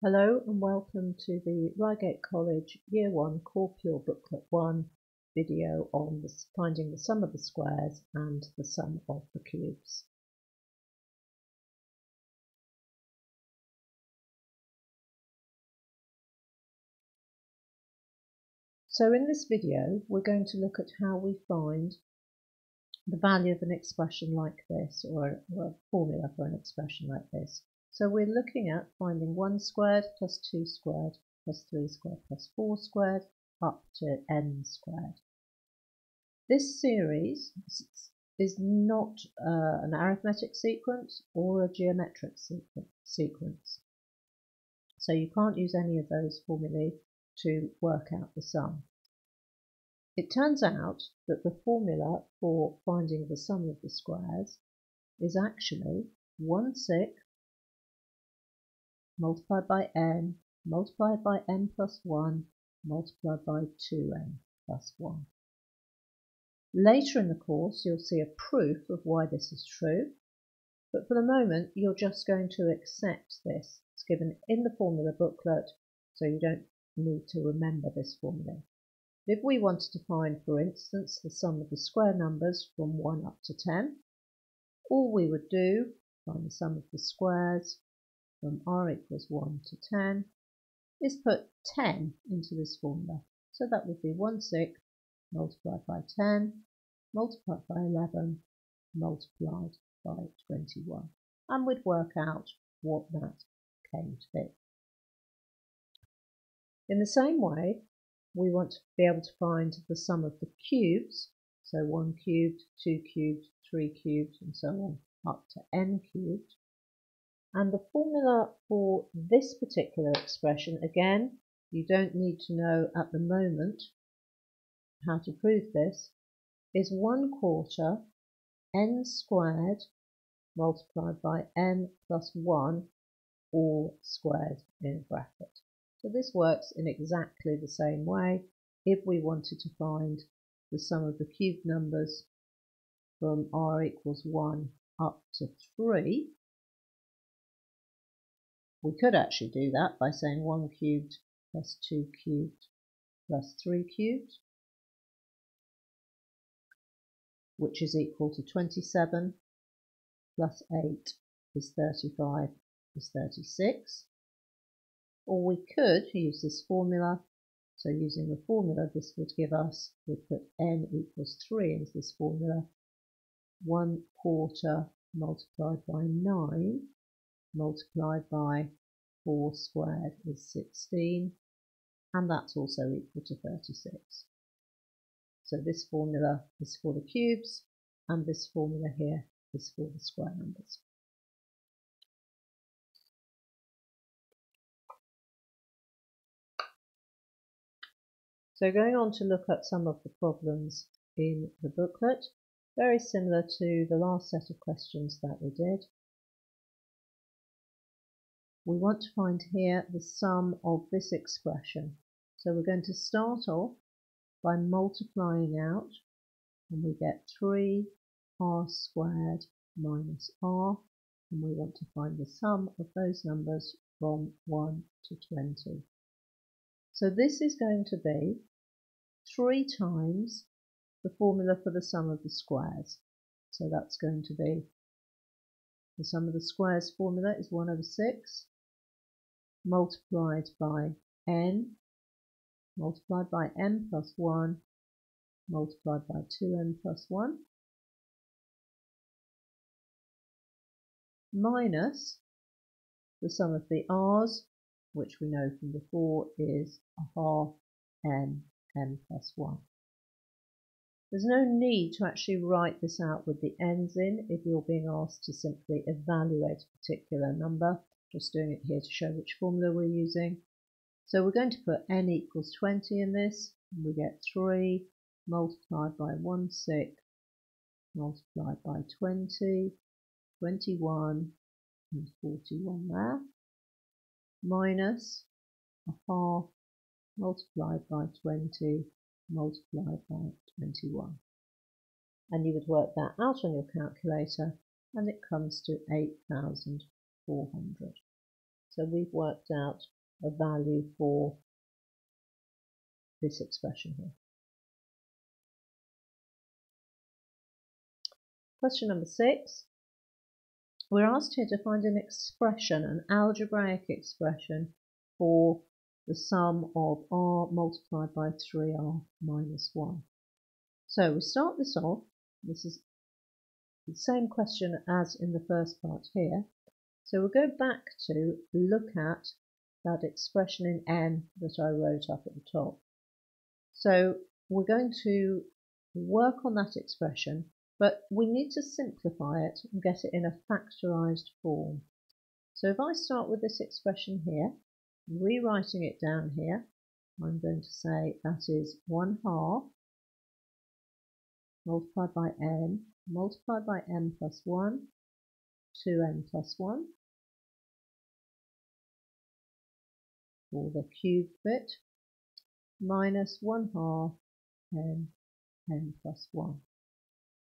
Hello and welcome to the Reigate College Year 1 Core Pure Booklet 1 video on finding the sum of the squares and the sum of the cubes. So in this video we're going to look at how we find the value of an expression like this, or a formula for an expression like this. So we're looking at finding 1 squared plus 2 squared plus 3 squared plus 4 squared up to n squared. This series is not an arithmetic sequence or a geometric sequence. So you can't use any of those formulae to work out the sum. It turns out that the formula for finding the sum of the squares is actually 1/6 multiplied by n plus 1 multiplied by 2n plus 1. Later in the course you'll see a proof of why this is true, but for the moment you're just going to accept this. It's given in the formula booklet, so you don't need to remember this formula. If we wanted to find, for instance, the sum of the square numbers from 1 up to 10, all we would do, find the sum of the squares from r equals 1 to 10, is put 10 into this formula. So that would be 1/6 multiplied by 10, multiplied by 11, multiplied by 21. And we'd work out what that came to be. In the same way, we want to be able to find the sum of the cubes, so 1 cubed, 2 cubed, 3 cubed, and so on, up to n cubed. And the formula for this particular expression, again, you don't need to know at the moment how to prove this, is 1/4 n squared multiplied by n plus 1, all squared in a bracket. So this works in exactly the same way if we wanted to find the sum of the cubed numbers from r equals 1 up to 3. We could actually do that by saying 1 cubed plus 2 cubed plus 3 cubed, which is equal to 27 plus 8 is 35 is 36. Or we could use this formula. So using the formula, this would give us, we put n equals 3 into this formula, 1/4 multiplied by 9 multiplied by 4 squared is 16, and that's also equal to 36. So this formula is for the cubes, and this formula here is for the square numbers. So going on to look at some of the problems in the booklet, very similar to the last set of questions that we did. We want to find here the sum of this expression. So we're going to start off by multiplying out, and we get 3r squared minus r, and we want to find the sum of those numbers from 1 to 20. So this is going to be 3 times the formula for the sum of the squares. So that's going to be, the sum of the squares formula is 1/6 multiplied by n, multiplied by n plus 1, multiplied by 2n plus 1, minus the sum of the r's, which we know from before is 1/2 n plus 1. There's no need to actually write this out with the n's in if you're being asked to simply evaluate a particular number. Just doing it here to show which formula we're using. So we're going to put n equals 20 in this, and we get 3 multiplied by 1/6 multiplied by 20, 21 and 41 there, minus 1/2 multiplied by 20 multiplied by 21. And you would work that out on your calculator, and it comes to 8,400. So we've worked out a value for this expression here. Question number 6. We're asked here to find an expression, an algebraic expression for the sum of r multiplied by 3r minus 1. So we start this off. This is the same question as in the first part here. So we'll go back to look at that expression in n that I wrote up at the top. So we're going to work on that expression, but we need to simplify it and get it in a factorized form. So if I start with this expression here, rewriting it down here, I'm going to say that is 1/2 multiplied by n multiplied by n plus 1, 2n plus 1, or the cubed bit, minus 1/2 n plus 1.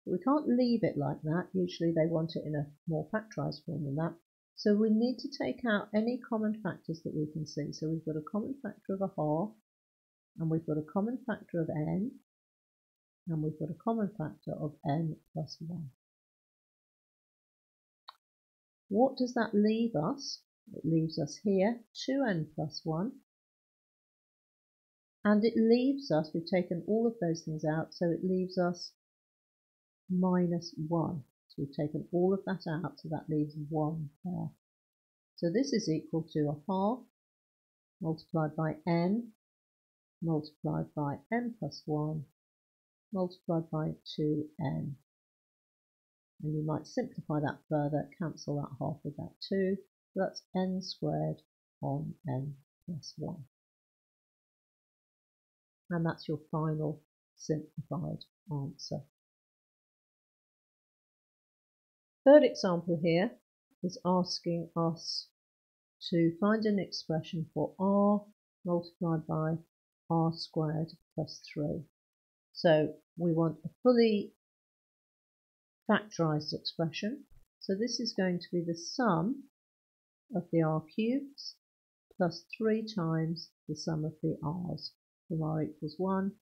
But we can't leave it like that. Usually they want it in a more factorized form than that. So we need to take out any common factors that we can see. So we've got a common factor of 1/2, and we've got a common factor of n, and we've got a common factor of n plus 1. What does that leave us? It leaves us here 2n plus 1, and it leaves us, we've taken all of those things out, so it leaves us minus 1. So we've taken all of that out, so that leaves 1 there. So this is equal to 1/2 multiplied by n multiplied by n plus 1 multiplied by 2n. And you might simplify that further, cancel that half with that 2. So that's n squared on n plus 1. And that's your final simplified answer. Third example here is asking us to find an expression for r multiplied by r squared plus 3. So we want a fully factorized expression. So this is going to be the sum of the r cubes plus 3 times the sum of the r's from r equals 1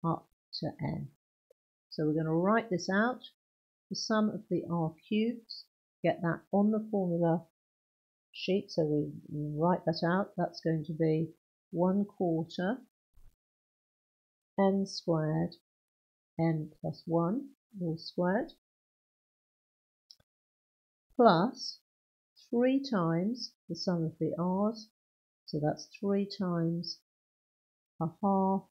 up to n. So we're going to write this out. The sum of the r cubes, get that on the formula sheet, so we write that out. That's going to be 1/4 n squared n plus 1 all squared plus 3 times the sum of the r's, so that's 3 times 1/2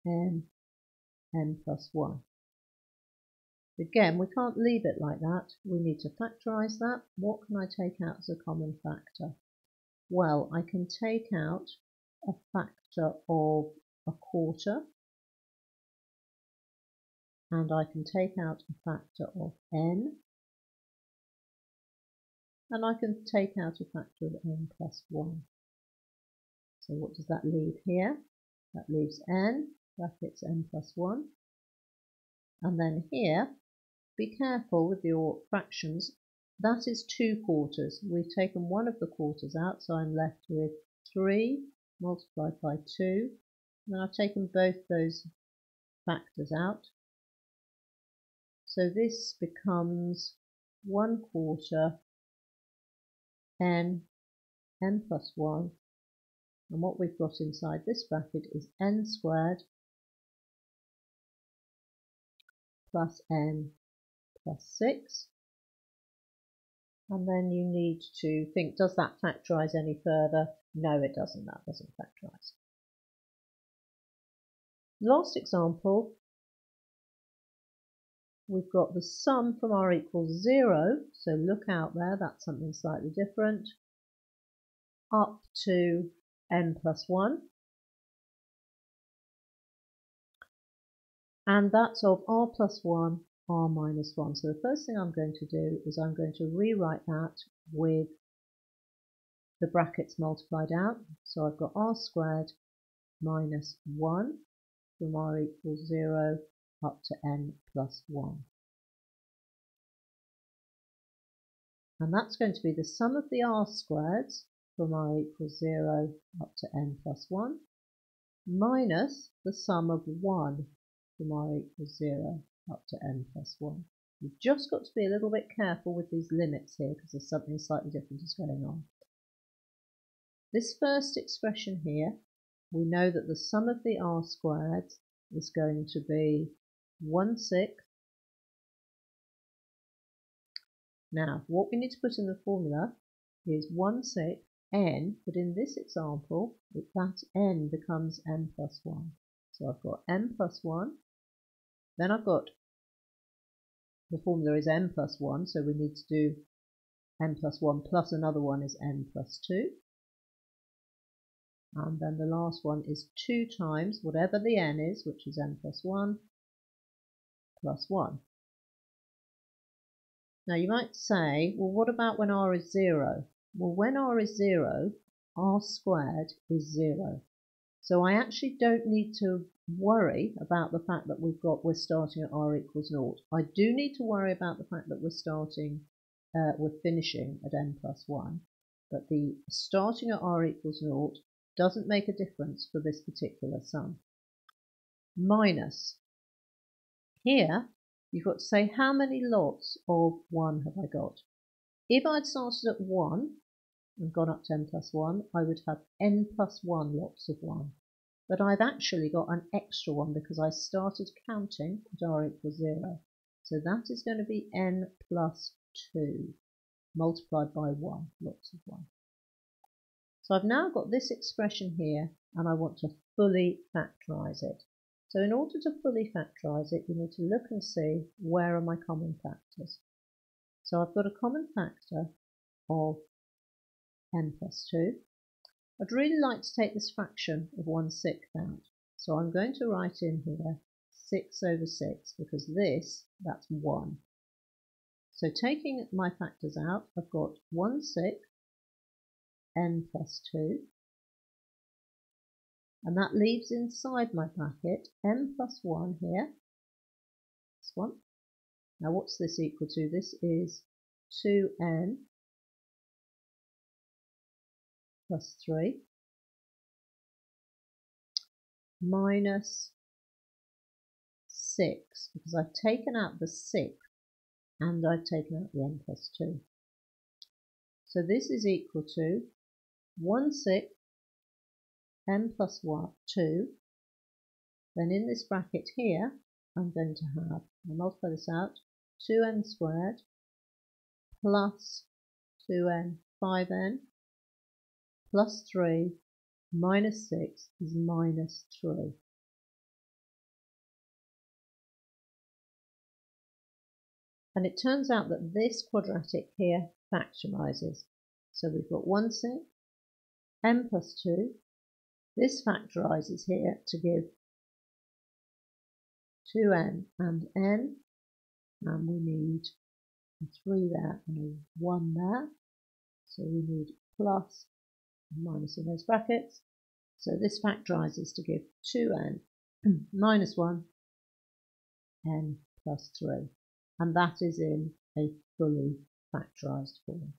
n plus 1. Again, we can't leave it like that. We need to factorize that. What can I take out as a common factor? Well, I can take out a factor of 1/4, and I can take out a factor of n, and I can take out a factor of n plus 1. So what does that leave here? That leaves n, brackets n plus 1. And then here, be careful with your fractions. That is 2/4. We've taken one of the quarters out, so I'm left with 3 multiplied by 2. And then I've taken both those factors out. So this becomes 1/4 n plus 1. And what we've got inside this bracket is n squared plus n plus 6. And then you need to think, does that factorize any further? No, it doesn't. That doesn't factorize. Last example, we've got the sum from r equals 0. So look out there, that's something slightly different. Up to n plus 1. And that's of r plus 1, r minus 1. So the first thing I'm going to do is I'm going to rewrite that with the brackets multiplied out. So I've got r squared minus 1 from r equals 0 up to n plus 1. And that's going to be the sum of the r squareds from r equals 0 up to n plus 1 minus the sum of 1 from r equals 0 up to n plus 1. You've just got to be a little bit careful with these limits here because there's something slightly different is going on. This first expression here, we know that the sum of the r squareds is going to be 1/6. Now, what we need to put in the formula is 1/6 n, but in this example, that n becomes n plus 1. So I've got n plus 1, then I've got, the formula is n plus 1, so we need to do n plus 1 plus another one is n plus 2. And then the last one is 2 times whatever the n is, which is n plus 1, plus 1. Now you might say, well, what about when r is 0? Well, when r is 0, r squared is 0. So I actually don't need to worry about the fact that we're starting at r equals 0. I do need to worry about the fact that we're finishing at n plus 1. But the starting at r equals 0 doesn't make a difference for this particular sum. Minus. Here, you've got to say how many lots of 1 have I got. If I'd started at 1 and gone up to n plus 1, I would have n plus 1 lots of 1. But I've actually got an extra one because I started counting at r equals 0. So that is going to be n plus 2 multiplied by 1, lots of 1. So I've now got this expression here and I want to fully factorise it. So in order to fully factorise it, you need to look and see where are my common factors. So I've got a common factor of n plus 2. I'd really like to take this fraction of 1/6 out. So I'm going to write in here 6 over 6 because that's 1. So taking my factors out, I've got 1/6 n plus 2. And that leaves inside my bracket n plus 1 here. This one. Now what's this equal to? This is 2n plus 3 minus 6, because I've taken out the 6 and I've taken out the n plus 2. So this is equal to 1/6 n plus 2. Then in this bracket here, I'm going to have, I'll multiply this out, 2n squared plus 2n, 5n, plus 3 minus 6 is minus 3. And it turns out that this quadratic here factorizes. So we've got 1/6 n plus 2. This factorizes here to give 2n and n, and we need a 3 there and a 1 there. So we need plus and minus in those brackets. So this factorizes to give 2n minus 1 n plus 3. And that is in a fully factorized form.